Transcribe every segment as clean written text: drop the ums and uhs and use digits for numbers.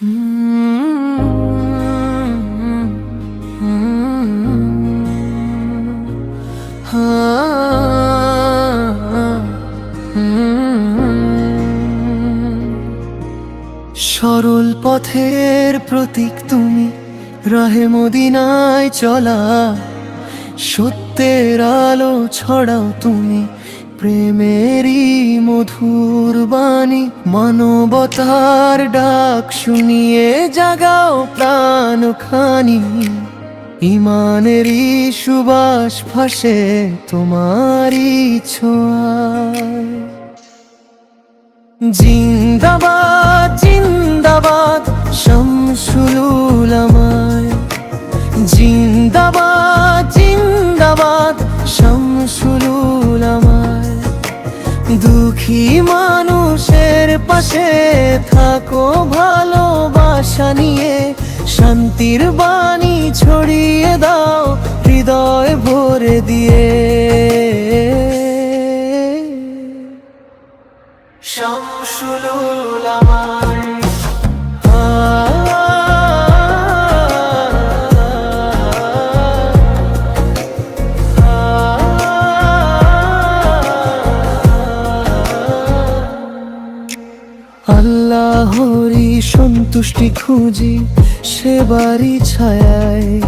সরল পথের প্রতীক তুমি, রাহে মদিনায় চলা। সত্যের আলো ছড়াও তুমি, প্রেমেরই মধুর বাণী। মানবতার ডাক শুনিয়ে জাগাও প্রাণখানি। ইমানেরই সুবাস ভাসে তোমারই ছোঁয়ায়। জিন্দাবাদ জিন্দাবাদ শামসুল উলামায়। জিন্দাবাদ জিন্দাবাদ শামসুল উলামায়। দুঃখী মানুষের পাশে থাকো ভালোবাসা নিয়ে। শান্তির বাণী ছড়িয়ে দাও হৃদয় ভরে দিয়ে। শামসুল উলামায়। আল্লাহরি সন্তুষ্টি খুঁজি সেবারই ছায়ায়।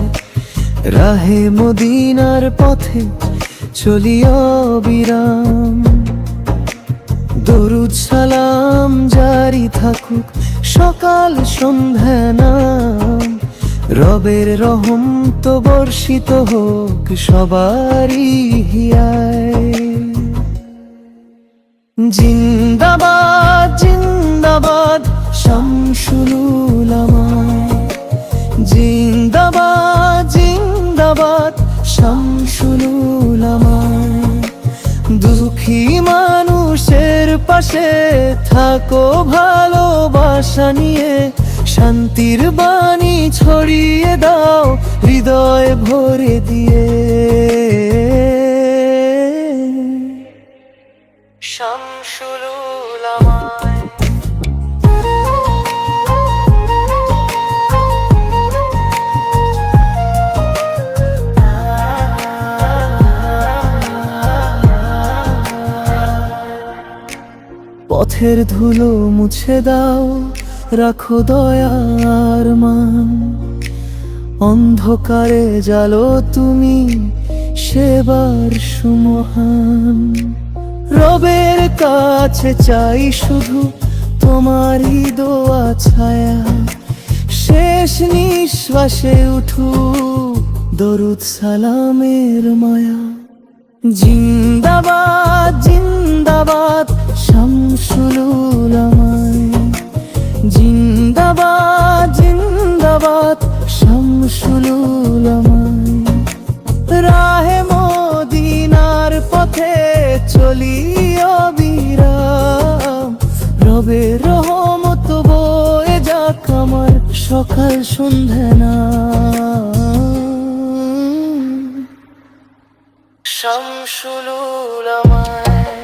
রাহে মদিনার পথে চলি অবিরাম। দরুদ সালাম জারি থাকুক সকাল সন্ধ্যা নাম। রবের রহম তো বর্ষিত হোক সবারই হিয়ায়। জিন্দাবাদ জিন্দাবাদ শামসুল উলামায়। জিন্দাবাদ জিন্দাবাদ শামসুল উলামায়। দুঃখী মানুষের পাশে থাকো ভালোবাসা নিয়ে। শান্তির বাণী ছড়িয়ে দাও হৃদয় ভরে দিয়ে। শামসুল উলামায়। পথের ধুলো মুছে দাও, রাখো দয়ার মান। অন্ধকারে জালো তুমি সেবার সুমহান। রবের কাছে চাই শুধু তোমারই দোয়া ছায়া। শেষ নিঃশ্বাসে উঠু দরুদ সালামের মায়া। জিন্দাবাদ জিন্দাবাদ শামসুল উলামায়। জিন্দাবাদ জিন্দাবাদ শামসুল উলামায়। রাহে মদিনার পথে চলি অবিরাম। রবের রহমত বয়ে যাক আমার সকাল সন্ধ্যা নাম। শামসুল উলামায়।